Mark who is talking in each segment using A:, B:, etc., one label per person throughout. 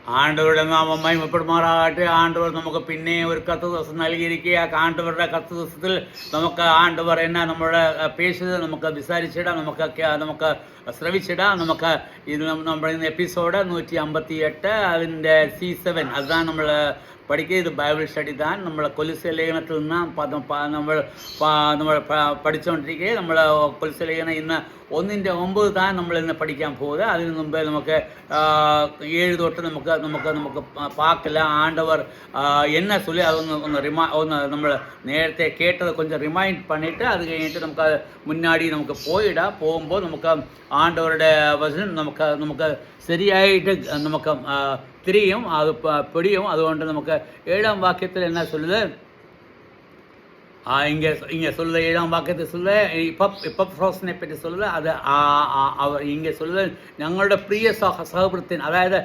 A: ആണ്ടവരുടെ നാമം മഹിമപ്പെടുമാറാകട്ടെ. ആണ്ടവർ നമുക്ക് പിന്നെ ഒരു കത്ത് ദിവസം നൽകിയിരിക്കുക. ആണ്ടവരുടെ കത്ത് ദിവസത്തിൽ നമുക്ക് ആണ്ടവർ എന്നാ നമ്മുടെ പേശത് നമുക്ക് വിസാരിച്ചിടാം, നമുക്ക് ശ്രവിച്ചിടാം. നമുക്ക് ഇത് നമ്മുടെ എപ്പിസോഡ് 158 അതിൻ്റെ C7 അതാണ് നമ്മൾ പഠിക്കുക. ഇത് ബൈബിൾ സ്റ്റഡി താൻ നമ്മൾ കൊലുസ്യ ലേഖനത്തിൽ നിന്ന് നമ്മൾ പഠിച്ചുകൊണ്ടിരിക്കുക. നമ്മൾ കൊലുസ്യ ലേഖനം ഇന്ന് 1:9 താൻ നമ്മൾ ഇന്ന് പഠിക്കാൻ പോകുക. അതിന് മുമ്പേ നമുക്ക് 7 തൊട്ട് നമുക്ക് പാക്കില്ല ആണ്ടവർ എന്നെ ചൊല്ലി അതൊന്ന് നമ്മൾ നേരത്തെ കേട്ടത് കൊഞ്ചം റിമൈൻഡ് പണിയിട്ട് അത് കഴിഞ്ഞിട്ട് നമുക്ക് മുന്നാടി നമുക്ക് പോകുമ്പോൾ നമുക്ക് ആണ്ടവരുടെ വചനം നമുക്ക് ശരിയായിട്ട് നമുക്ക് തിരിയും, അത് പിടിയും. അതുകൊണ്ട് നമുക്ക് 7ஆம் வாக்கியத்தில் என்ன சொல்லுது? இங்கே சொல்லுது 7ஆம் வாக்கியத்தில் சொல்லுது എപ്പഫ്രോസിനെ പറ്റി சொல்லுது. അത് ഇങ്ങനെ சொல்லுது ഞങ്ങളുടെ പ്രിയ സഹവൃത്യൻ, അതായത്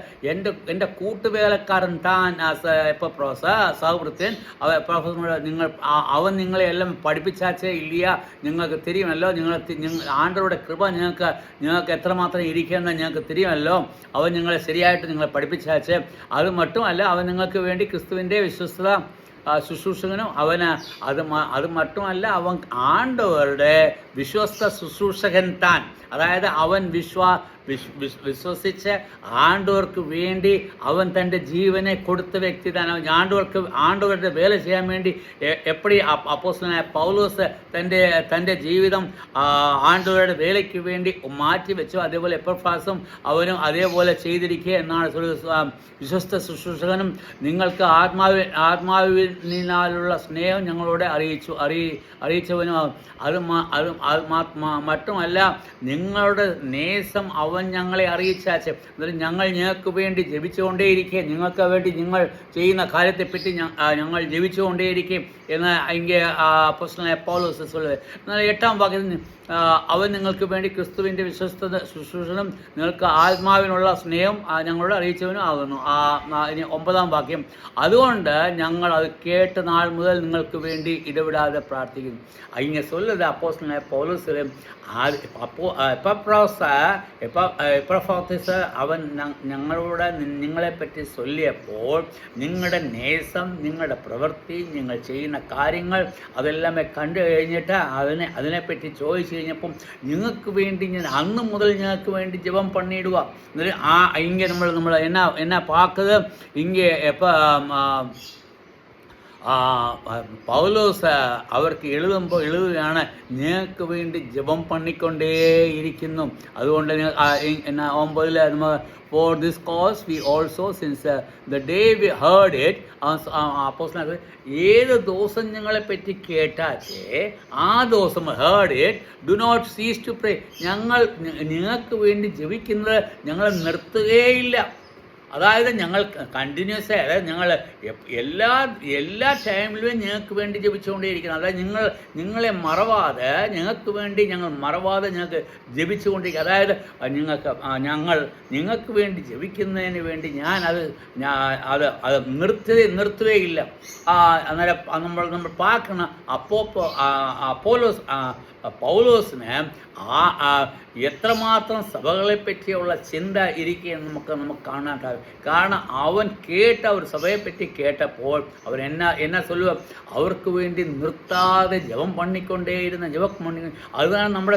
A: എൻ്റെ കൂട്ടുവേലക്കാരൻ താൻ എപ്പഫ്രോസ് സഹവൃത്യൻ. അവൻ നിങ്ങളെ എല്ലാം പഠിപ്പിച്ചാച്ചേ ഇല്ല, നിങ്ങൾക്ക് തിരിയുമല്ലോ. ആണ്ടവരുടെ കൃപ നിങ്ങൾക്ക് എത്രമാത്രം ഇരിക്കുമെന്ന് ഞങ്ങൾക്ക് തിരിയുമല്ലോ. അവൻ നിങ്ങളെ ശരിയായിട്ട് നിങ്ങളെ പഠിപ്പിച്ചാച്ചേ. അത് മറ്റുമല്ല, അവൻ നിങ്ങൾക്ക് വേണ്ടി ക്രിസ്തുവിൻ്റെ വിശ്വസ്തത ശുശ്രൂഷകനും അത് മറ്റുമല്ല, അവൻ ആണ്ടവരുടെ വിശ്വസ്ത ശുശ്രൂഷകൻ താൻ. അതായത് അവൻ വിശ്വസിച്ച് ആണ്ടവർക്ക് വേണ്ടി അവൻ തൻ്റെ ജീവനെ കൊടുത്ത വ്യക്തി തന്നെ. ആണ്ടവരുടെ വേല ചെയ്യാൻ വേണ്ടി എപ്പടി അപ്പോസ്തലനായ പൗലോസ് തൻ്റെ ജീവിതം ആണ്ടവരുടെ വേലയ്ക്ക് വേണ്ടി മാറ്റി വെച്ചു, അതേപോലെ എപ്പഫ്രാസും അവനും അതേപോലെ ചെയ്തിരിക്കുക എന്നാണ്. വിശ്വസ്ത ശുശ്രൂഷകനും നിങ്ങൾക്ക് ആത്മാവിനാലുള്ള സ്നേഹം ഞങ്ങളോട് അറിയിച്ചവനും അത് മറ്റുമല്ല, നിങ്ങളുടെ നേസം അവൻ ഞങ്ങളെ അറിയിച്ചാച്ച്. എന്നിട്ട് ഞങ്ങൾക്ക് വേണ്ടി ജപിച്ചുകൊണ്ടേയിരിക്കുക, നിങ്ങൾക്ക് വേണ്ടി നിങ്ങൾ ചെയ്യുന്ന കാര്യത്തെപ്പറ്റി ഞങ്ങൾ ജപിച്ചുകൊണ്ടേയിരിക്കും എന്ന് ഇങ്ങനെ അപ്പോസ്തലനായ പൗലോസ് சொல்லுது. എന്നാൽ 8ആം വാക്യത്തിൽ അവൻ നിങ്ങൾക്ക് വേണ്ടി ക്രിസ്തുവിൻ്റെ വിശ്വസ്ത ശുശ്രൂഷനും നിങ്ങൾക്ക് ആത്മാവിനുള്ള സ്നേഹം ഞങ്ങളോട് അറിയിച്ചവനും ആകുന്നു. ഇനി 9ആം വാക്യം, അതുകൊണ്ട് ഞങ്ങൾ അത് കേട്ട നാൾ മുതൽ നിങ്ങൾക്ക് വേണ്ടി ഇടപെടാതെ പ്രാർത്ഥിക്കുന്നു. ഇങ്ങനെ சொல்லுது അപ്പോസ്തലനായ പൗലോസ്. എപ്പഫ്രോസ് അവൻ ഞങ്ങളോട് നിങ്ങളെപ്പറ്റി ചൊല്ലിയപ്പോൾ നിങ്ങളുടെ നേസം, നിങ്ങളുടെ പ്രവൃത്തി, നിങ്ങൾ ചെയ്യുന്ന കാര്യങ്ങൾ അതെല്ലാമേ കണ്ടു കഴിഞ്ഞിട്ട് അതിനെപ്പറ്റി ചോദിച്ചു കഴിഞ്ഞപ്പം നിങ്ങൾക്ക് വേണ്ടി ഞാൻ അന്ന് മുതൽ ഞങ്ങൾക്ക് വേണ്ടി ജപം പണിയിടുക. എന്നിട്ട് ഇങ്ങനെ നമ്മൾ എന്നാ പാക്കുന്നത് ഇങ്ങനെ പൗലോസ് അവർക്ക് എഴുതുകയാണ്, നിങ്ങൾക്ക് വേണ്ടി ജപം പണിക്കൊണ്ടേയിരിക്കുന്നു. അതുകൊണ്ട് 9 for this cause we also since the day we heard it, അപ്പോസ്തലൻ ഏത് ദിവസം ഞങ്ങളെപ്പറ്റി കേട്ടാച്ചേ ആ ദിവസം heard it, do not cease to pray. നിങ്ങൾക്ക് വേണ്ടി ജപിക്കുന്നത് ഞങ്ങൾ നിർത്തുകയില്ല. അതായത് ഞങ്ങൾ കണ്ടിന്യൂസ് ആയി, അതായത് ഞങ്ങൾ എല്ലാ ടൈമിലും ഞങ്ങൾക്ക് വേണ്ടി ജപിച്ചുകൊണ്ടേയിരിക്കണം. അതായത് നിങ്ങളെ മറവാതെ ഞങ്ങൾക്ക് ജപിച്ചുകൊണ്ടിരിക്കുക. അതായത് നിങ്ങൾക്ക് വേണ്ടി ജപിക്കുന്നതിന് വേണ്ടി ഞാൻ അത് നിർത്തുകയില്ല. അന്നേരം നമ്മൾ പാക്കണം പൗലോസിന് എത്രമാത്രം സഭകളെ പറ്റിയുള്ള ചിന്ത ഇരിക്കുകയെന്ന് നമുക്ക് കാണാൻ സാധിക്കും. കാരണം അവൻ ഒരു സഭയെപ്പറ്റി കേട്ടപ്പോൾ അവൻ എന്നാ ചൊല്ലുക, അവർക്ക് വേണ്ടി നിർത്താതെ ജപം പണിക്കൊണ്ടേയിരുന്ന അതാണ് നമ്മൾ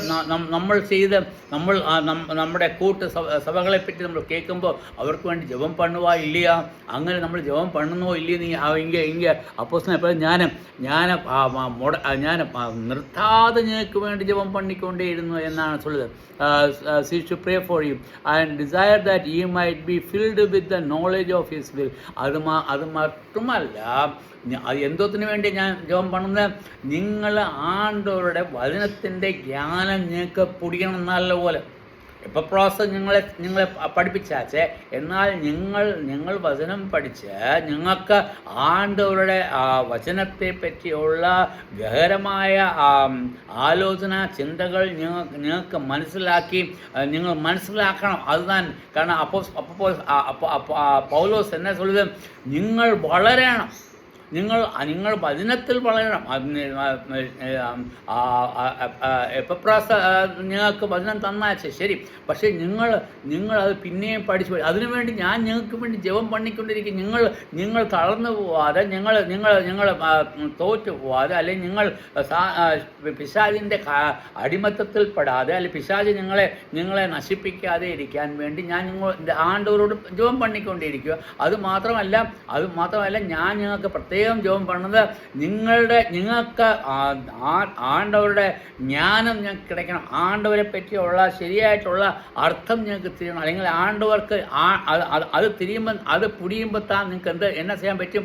A: നമ്മുടെ സഭകളെപ്പറ്റി നമ്മൾ കേൾക്കുമ്പോൾ അവർക്ക് വേണ്ടി ജപം പണുവാ ഇല്ല, അങ്ങനെ നമ്മൾ ജപം പണുന്നോ ഇല്ല. ഇങ്ങനെ അപ്പോസ്തലൻ എപ്പോഴും ഞാൻ നിർത്താതെ ഞങ്ങൾക്ക് വേണ്ടി ജപം പണിക്കൊണ്ടേയിരുന്നു എന്നാണ് ചൊല്ലുന്നത്. Cease to pray for you and desire that ye might be filled with the knowledge of his will. അത് മാത്രമല്ല, അത് എന്തോത്തിന് വേണ്ടി ഞാൻ ജപം പണുന്നത്? നിങ്ങൾ ആണ്ടവരുടെ വചനത്തിൻ്റെ ജ്ഞാനം നിങ്ങൾക്ക് പൊടിയണം നല്ലപോലെ. എപ്പഫ്രോസ് നിങ്ങളെ പഠിപ്പിച്ചാച്ചേ, എന്നാൽ നിങ്ങൾ വചനം പഠിച്ച് നിങ്ങൾക്ക് ആണ്ടവരുടെ വചനത്തെ പറ്റിയുള്ള ഗഹനമായ ആലോചന ചിന്തകൾ നിങ്ങൾക്ക് നിങ്ങൾ മനസ്സിലാക്കണം. അതുതാൻ കാരണം പൗലോസ് എന്നെ ചൊല്ലുന്നത്, നിങ്ങൾ വളരണം. നിങ്ങൾ വചനത്തിൽ വളരണം. എപ്പപ്രാസ നിങ്ങൾക്ക് വചനം തന്നാച്ച ശരി, പക്ഷേ നിങ്ങൾ അത് പിന്നെയും പഠിച്ചു. അതിനുവേണ്ടി ഞാൻ നിങ്ങൾക്ക് വേണ്ടി ജപം പണിക്കൊണ്ടിരിക്കും. നിങ്ങൾ തളർന്നു പോവാതെ, നിങ്ങൾ തോറ്റു പോവാതെ, അല്ലെങ്കിൽ നിങ്ങൾ പിശാചിൻ്റെ അടിമത്തത്തിൽ പെടാതെ, അല്ലെങ്കിൽ പിശാച് നിങ്ങളെ നശിപ്പിക്കാതെ ഇരിക്കാൻ വേണ്ടി ഞാൻ ആണ്ടവരോട് ജപം പണിക്കൊണ്ടിരിക്കുക. അത് മാത്രമല്ല ഞാൻ നിങ്ങൾക്ക് പ്രത്യേകം ജപം പണിത് നിങ്ങൾക്ക് ആണ്ടവരുടെ ജ്ഞാനം ഞങ്ങൾക്ക് കിടക്കണം. ആണ്ടവരെ പറ്റിയുള്ള ശരിയായിട്ടുള്ള അർത്ഥം ഞങ്ങൾക്ക് തിരിയണം. അല്ലെങ്കിൽ ആണ്ടവർക്ക് അത് തിരിയുമ്പോൾ അത് പുടിയുമ്പോൾ നിങ്ങൾക്ക് എന്നാ ചെയ്യാൻ പറ്റും?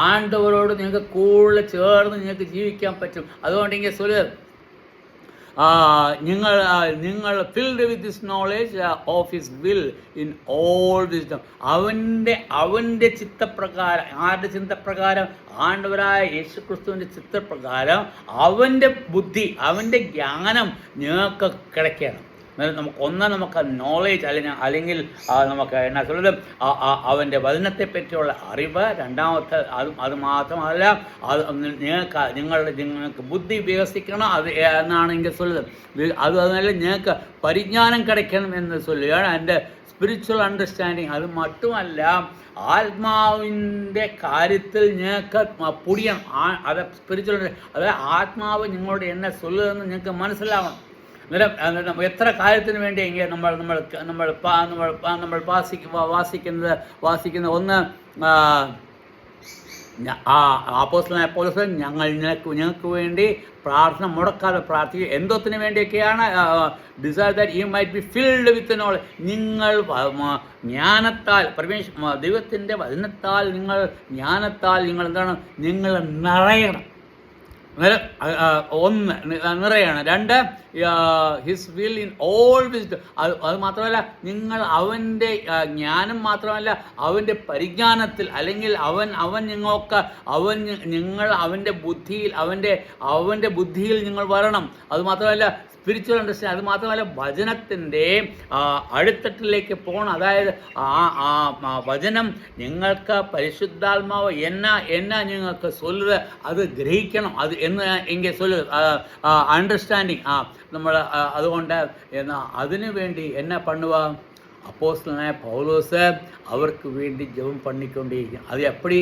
A: ആണ്ടവരോട് നിങ്ങൾക്ക് കൂടുതൽ ചേർന്ന് നിങ്ങൾക്ക് ജീവിക്കാൻ പറ്റും. അതുകൊണ്ട് ഇങ്ങനെ നിങ്ങൾ filled with this knowledge of his will in all wisdom. അവൻ്റെ ചിത്തപ്രകാരം, ആരുടെ ചിന്തപ്രകാരം? ആണ്ടവരായ യേശുക്രിസ്തുവിൻ്റെ ചിത്തപ്രകാരം അവൻ്റെ ബുദ്ധി, അവൻ്റെ ജ്ഞാനം നിങ്ങൾക്ക് കിടക്കണം. നമുക്ക് നോളേജ് അല്ലെങ്കിൽ നമുക്ക് എന്നാ சொல்றது, അവൻ്റെ വചനത്തെ പറ്റിയുള്ള അറിവ്. രണ്ടാമത്തെ അത് മാത്രമല്ല, നിങ്ങൾക്ക് ബുദ്ധി വികസിക്കണം. അത് എന്നാണ് എനിക്ക് சொல்றது. അതല്ല, നിങ്ങൾക്ക് പരിജ്ഞാനം കിടക്കണം എന്ന് சொல்லுകയാണ്. എൻ്റെ സ്പിരിച്വൽ അണ്ടർസ്റ്റാൻഡിങ്. അത് മറ്റുമല്ല, ആത്മാവിൻ്റെ കാര്യത്തിൽ നിങ്ങൾക്ക് പുടിയണം. അത് സ്പിരിച്വൽ, അതായത് ആത്മാവ് നിങ്ങളോട് എന്നെ சொல்லுതെന്ന് നിങ്ങൾക്ക് മനസ്സിലാവണം. എത്ര കാര്യത്തിന് വേണ്ടി എങ്കിൽ നമ്മൾ വാസിക്കുന്നത് ഒന്ന്, അപ്പോസ്തലനായ പൗലോസ് ഞങ്ങൾക്ക് വേണ്ടി പ്രാർത്ഥന മുടക്കാതെ പ്രാർത്ഥിക്കുക. എന്തോത്തിന് വേണ്ടിയൊക്കെയാണ്? Desire that you might be filled with knowledge. നിങ്ങൾ ജ്ഞാനത്താൽ, ദൈവത്തിൻ്റെ വചനത്താൽ, ജ്ഞാനത്താൽ നിങ്ങൾ എന്താണ്? നിങ്ങൾ നിറയണം. ഒന്ന്, നിറയണം. രണ്ട്, his will in all wisdom. അത് മാത്രമല്ല, നിങ്ങൾ അവൻ്റെ ജ്ഞാനം മാത്രമല്ല, അവൻ്റെ പരിജ്ഞാനത്തിൽ, അല്ലെങ്കിൽ നിങ്ങൾ അവൻ്റെ ബുദ്ധിയിൽ നിങ്ങൾ വരണം. അത് മാത്രമല്ല, സ്പിരിച്വൽ അണ്ടർസ്റ്റാൻഡ്. അത് മാത്രമല്ല, വചനത്തിൻ്റെ അടിത്തട്ടിലേക്ക് പോകണം. അതായത് വചനം നിങ്ങൾക്ക് പരിശുദ്ധാത്മാവ് എന്നാ നിങ്ങൾക്ക് சொல்லுது അത് ഗ്രഹിക്കണം. അത് എന്ന് എങ്കിൽ சொல்லுது അണ്ടർസ്റ്റാൻഡിങ്. അതുകൊണ്ട് അതിനു വേണ്ടി എന്നാ பண்ணுவா? அப்போஸ்தலனாയ പൗലോസ് അവർക്ക് വേണ്ടി ജപം പണിക്കൊണ്ടിരിക്കും. അത് എപ്പടി?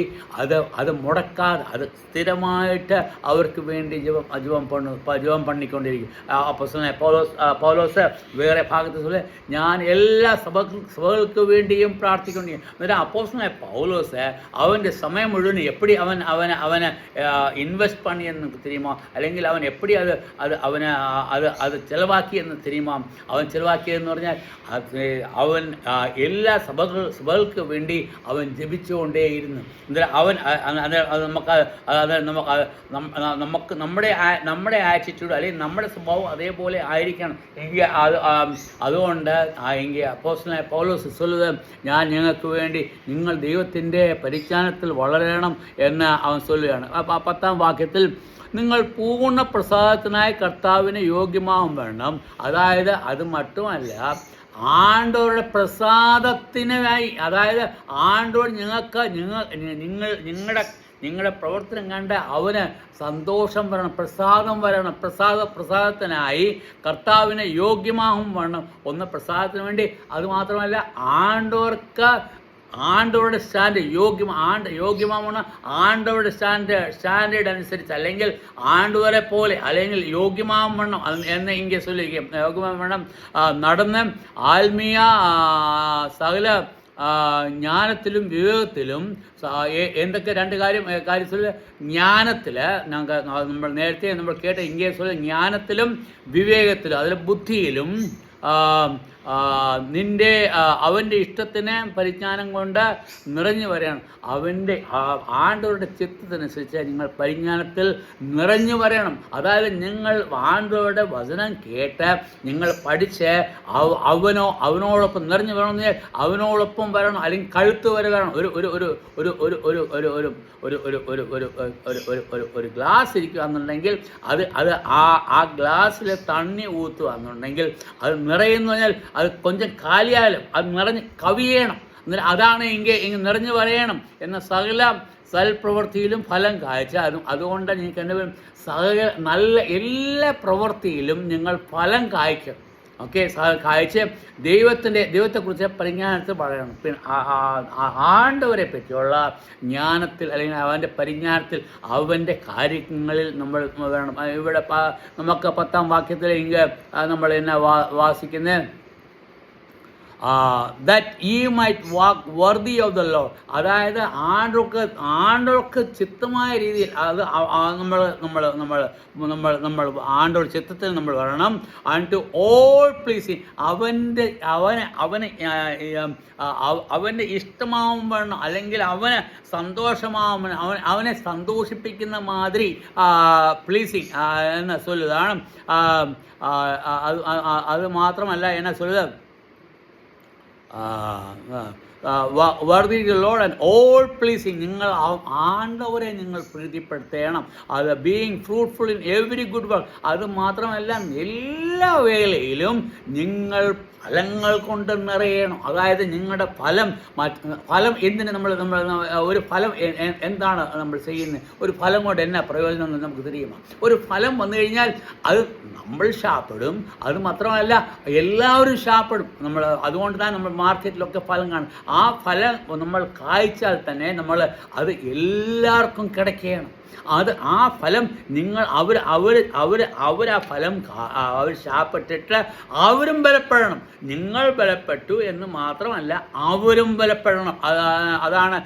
A: അത് മുടക്കാതെ, അത് സ്ഥിരമായിട്ട് അവർക്ക് വേണ്ടി ജപം പണിക്കൊണ്ടിരിക്കും. അപ്പോസ്തലനായ പൗലോസ് വേറെ ഭാഗത്ത് சொல்ல, ഞാൻ എല്ലാ സഭകൾക്ക് വേണ്ടിയും പ്രാർത്ഥിക്കൊണ്ടിരിക്കും. എന്നിട്ട് അപ്പോസ്തലനായ പൗലോസ് അവൻ്റെ സമയം മുഴുവൻ എപ്പടി അവനെ ഇൻവെസ്റ്റ് പണിയെന്ന് தெரியுமா? അല്ലെങ്കിൽ അവൻ എപ്പടി അത് ചെലവാക്കിയെന്ന് தெரியுமா? അവൻ ചെലവാക്കിയെന്ന് പറഞ്ഞാൽ അവൻ എല്ലാ സഭകൾക്ക് വേണ്ടി അവൻ ജപിച്ചുകൊണ്ടേയിരുന്നു. നമുക്ക് നമ്മുടെ ആറ്റിറ്റ്യൂഡ്, അല്ലെങ്കിൽ നമ്മുടെ സ്വഭാവം അതേപോലെ ആയിരിക്കണം. അതുകൊണ്ട് അപ്പോസ്തലനായ പൗലോസ് சொல்லுது, ഞാൻ നിങ്ങൾക്ക് വേണ്ടി നിങ്ങൾ ദൈവത്തിൻ്റെ പരിജ്ഞാനത്തിൽ വളരണം എന്ന് അവൻ சொல்லுകയാണ്. 10-ാം വാക്യത്തിൽ, നിങ്ങൾ പൂർണ്ണ പ്രസാദത്തിനായി കർത്താവിന് യോഗ്യമാവും വേണം. അതായത് അത് മറ്റുമല്ല, ആണ്ടവരുടെ പ്രസാദത്തിനായി, അതായത് ആണ്ടവർ നിങ്ങളുടെ പ്രവർത്തനം കണ്ട് അവന് സന്തോഷം വരണം, പ്രസാദം വരണം. പ്രസാദത്തിനായി കർത്താവിന് യോഗ്യമാവും വേണം. ഒന്ന്, പ്രസാദത്തിന് വേണ്ടി. അതുമാത്രമല്ല, ആണ്ടവരുടെ യോഗ്യമാവണം. ആണ്ടവരുടെ സ്റ്റാൻഡേർഡ് അനുസരിച്ച്, അല്ലെങ്കിൽ ആണ്ടവരെ പോലെ, അല്ലെങ്കിൽ യോഗ്യമാവണം എന്ന് ഇങ്ങനെ சொல்லிയിരിക്കും. യോഗ്യമാവണം നടന്ന് ആത്മീയ സകല ജ്ഞാനത്തിലും വിവേകത്തിലും. എന്തൊക്കെ രണ്ട് കാര്യം ജ്ഞാനത്തിൽ നമ്മൾ നേരത്തെ കേട്ട ഇങ്ങനെ ജ്ഞാനത്തിലും വിവേകത്തിലും, അതിൽ ബുദ്ധിയിലും അവൻ്റെ ഇഷ്ടത്തിന് പരിജ്ഞാനം കൊണ്ട് നിറഞ്ഞു വരണം. ആണ്ടവരുടെ ചിത്തത്തിനനുസരിച്ച് നിങ്ങൾ പരിജ്ഞാനത്തിൽ നിറഞ്ഞു വരണം. അതായത് നിങ്ങൾ ആണ്ടവരുടെ വചനം കേട്ട് നിങ്ങൾ പഠിച്ച് അവനോടൊപ്പം നിറഞ്ഞു വരണമെന്ന്, അവനോടൊപ്പം വരണം. അല്ലെങ്കിൽ കഴുത്ത് വരെ വരണം. ഒരു ഗ്ലാസ് ഇരിക്കുക എന്നുണ്ടെങ്കിൽ അത് ആ ഗ്ലാസ്സിൽ തണ്ണി ഊത്തുക എന്നുണ്ടെങ്കിൽ അത് നിറയെന്ന് പറഞ്ഞാൽ അത് കൊഞ്ചം കാലിയായാലും അത് നിറഞ്ഞ് കവിയണം. അതാണ് ഇങ്ങനെ നിറഞ്ഞു പറയണം എന്ന സൽപ്രവൃത്തിയിലും ഫലം കായ്ച്ച അതുകൊണ്ട് നിങ്ങൾക്ക് എൻ്റെ നല്ല എല്ലാ പ്രവൃത്തിയിലും നിങ്ങൾ ഫലം കായ്ക്കും. ഓക്കെ, കാഴ്ച ദൈവത്തെക്കുറിച്ച് പരിജ്ഞാനത്തിൽ പറയണം. പിന്നെ ആണ്ടവരെ പറ്റിയുള്ള ജ്ഞാനത്തിൽ അല്ലെങ്കിൽ അവൻ്റെ പരിജ്ഞാനത്തിൽ അവൻ്റെ കാര്യങ്ങളിൽ നമ്മൾ വേണം. ഇവിടെ നമുക്ക് 10-ാം വാക്യത്തിൽ ഇങ്ങ് നമ്മൾ എന്നാ വാസിക്കുന്നത്, that ye might walk worthy of the Lord. അതായത് ആണ്ടവർക്ക് ചിത്തമായ രീതിയിൽ അത് നമ്മൾ ആണ്ടവരുടെ ചിത്തത്തിൽ നമ്മൾ വരണം. ആൻഡ് ടു ഓൾ പ്ലീസിങ്, അവൻ്റെ ഇഷ്ടമാവും വേണം, അല്ലെങ്കിൽ അവന് സന്തോഷമാവും, അവനെ സന്തോഷിപ്പിക്കുന്ന മാതിരി പ്ലീസിങ് എന്ന ചൊല്ലുതാണ്. അത് മാത്രമല്ല എന്നാ ചൊല്ലുക, worthy the Lord and all pleasing. നിങ്ങൾ ആണ്ടവരെ നിങ്ങൾ പ്രീതിപ്പെടുത്തണം. അത് being fruitful in every good work. അത് മാത്രമല്ല എല്ലാ വേളയിലും നിങ്ങൾ ഫലങ്ങൾ കൊണ്ട് നിറയണം. അതായത് നിങ്ങളുടെ ഫലം എന്തിന് നമ്മൾ ഒരു ഫലം എന്താണ് നമ്മൾ ചെയ്യുന്നത്, ഒരു ഫലം കൊണ്ട് എന്നാ പ്രയോജനം എന്ന് നമുക്ക് தெரியுமா? ഒരു ഫലം വന്നു കഴിഞ്ഞാൽ അത് നമ്മൾ ഷാപ്പിടും, അത് മാത്രമല്ല എല്ലാവരും ഷാപ്പിടും. അതുകൊണ്ട് തന്നെ നമ്മൾ മാർക്കറ്റിലൊക്കെ ഫലം കാണും. ആ ഫലം നമ്മൾ കായ്ച്ചാൽ തന്നെ അത് എല്ലാവർക്കും കിടക്കുകയാണ്. ആ ഫലം നിങ്ങൾ അവർ ആ ഫലം അവർ ശാപ്പെട്ടിട്ട് അവരും ബലപ്പെടണം. നിങ്ങൾ ബലപ്പെട്ടു എന്ന് മാത്രമല്ല അവരും ബലപ്പെടണം. അതാണ്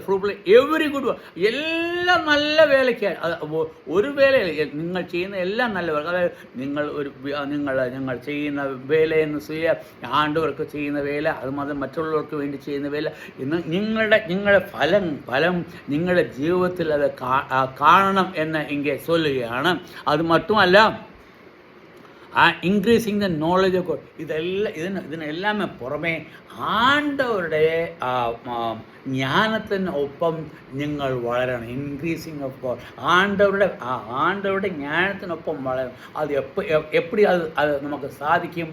A: ഫ്രൂട്ട്ഫുൾ എവരി ഗുഡ്. എല്ലാം നല്ല വേലയ്ക്ക്, ഒരു വേലയിൽ നിങ്ങൾ ചെയ്യുന്ന എല്ലാം നല്ല വേല. അതായത് നിങ്ങൾ ചെയ്യുന്ന വേലയെന്ന് ആണ്ടവർക്ക് ചെയ്യുന്ന വേല, അത് മാത്രം മറ്റുള്ളവർക്ക് വേണ്ടി ചെയ്യുന്ന വേല, നിങ്ങളുടെ ഫലം നിങ്ങളുടെ ജീവിതത്തിൽ അത് കാണണം എന്ന് ഇങ്ങനെ ചൊല്ലുകയാണ്. അത് മറ്റുമല്ല, increasing the knowledge of God. ഇതിനെല്ലാം പുറമെ ആണ്ടവരുടെ ജ്ഞാനത്തിന് ഒപ്പം നിങ്ങൾ വളരണം. ഇൻക്രീസിങ് ഓഫ് ഗോഡ്, ആണ്ടവരുടെ ജ്ഞാനത്തിനൊപ്പം വളരണം. അത് എപ്പടി അത് നമുക്ക് സാധിക്കും?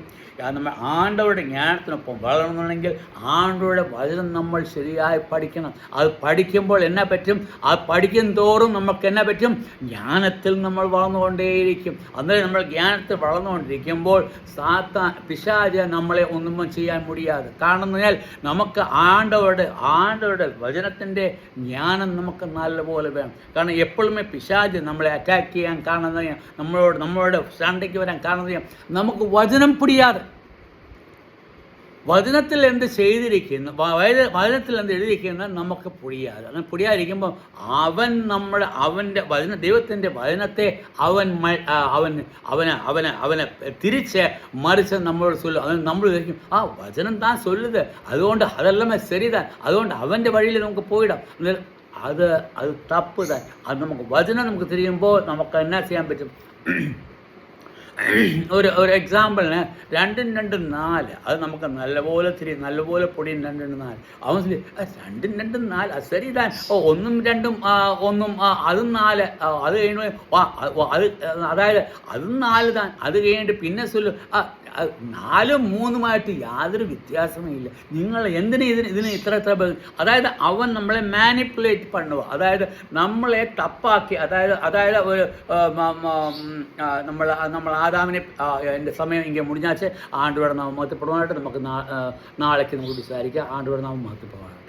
A: നമ്മൾ ആണ്ടവരുടെ ജ്ഞാനത്തിനൊപ്പം വളരണമെന്നുണ്ടെങ്കിൽ ആണ്ടവരുടെ വചനം നമ്മൾ ശരിയായി പഠിക്കണം. അത് പഠിക്കുമ്പോൾ എന്നാ പറ്റും? അത് പഠിക്കും തോറും നമുക്ക് എന്നാ പറ്റും? ജ്ഞാനത്തിൽ നമ്മൾ വളർന്നുകൊണ്ടേയിരിക്കും. അന്നേരം നമ്മൾ ജ്ഞാനത്തിൽ വളർന്നുകൊണ്ടിരിക്കുമ്പോൾ പിശാച് നമ്മളെ ഒന്നും ചെയ്യാൻ മുടിയാതെ. കാരണം എന്നാൽ നമുക്ക് ആണ്ടവരുടെ വചനത്തിൻ്റെ ജ്ഞാനം നമുക്ക് നല്ലപോലെ വേണം. കാരണം എപ്പോഴും പിശാച് നമ്മളെ അറ്റാക്ക് ചെയ്യാൻ കാണുന്ന, നമ്മളോട് ശാന്തയ്ക്ക് വരാൻ കാണുന്ന, നമുക്ക് വചനം പിടിയാതെ, വചനത്തിൽ എന്ത് ചെയ്തിരിക്കുന്നു, വചനത്തിൽ എന്ത് എഴുതിയിരിക്കുന്നത് നമുക്ക് പൊടിയാതെ. അങ്ങനെ പൊടിയാതിരിക്കുമ്പോൾ അവൻ്റെ ദൈവത്തിൻ്റെ വചനത്തെ അവനെ തിരിച്ച് മറിച്ച് നമ്മളോട് ചൊല്ലും. അത് നമ്മൾ വിചാരിക്കും, വചനം താൻ ചൊല്ലുത്, അതുകൊണ്ട് അതെല്ലാം ശരിതാൻ, അതുകൊണ്ട് അവൻ്റെ വഴിയിൽ നമുക്ക് പോയിടാം. അത് തപ്പ് താൻ. അത് വചനം നമുക്ക് തിരിയുമ്പോൾ നമുക്ക് എന്നാ ചെയ്യാൻ പറ്റും? ഒരു എക്സാമ്പിളിന് 2-2-4 അത് നമുക്ക് നല്ലപോലെ പൊടിയും 2-4. അവൻ 2-2-4 അത് ശരി താൻ. 1-2 അതും 4. അത് കഴിയുമ്പോൾ അതായത് അതും 4 താൻ. അത് കഴിഞ്ഞിട്ട് പിന്നെ ചൊല്ലു 4-3 യാതൊരു വ്യത്യാസമില്ല. നിങ്ങൾ എന്തിനാ ഇതിന് ഇത്ര അതായത് അവൻ നമ്മളെ മാനിപ്പുലേറ്റ് പണുക, അതായത് നമ്മളെ തപ്പാക്കി, അതായത് ഒരു നമ്മൾ ആദാമിനെ എൻ്റെ സമയം ഇങ്ങനെ മുടിഞ്ഞാച്ച് ആണ്ടുവിടെ നാം മഹത്വപ്പെടുവാനായിട്ട് നമുക്ക് നാളേക്ക് നമുക്ക് വിചാരിക്കാം. ആണ്ടുവിടെ നാം മഹത്വപ്പെടുവാനായിട്ട്.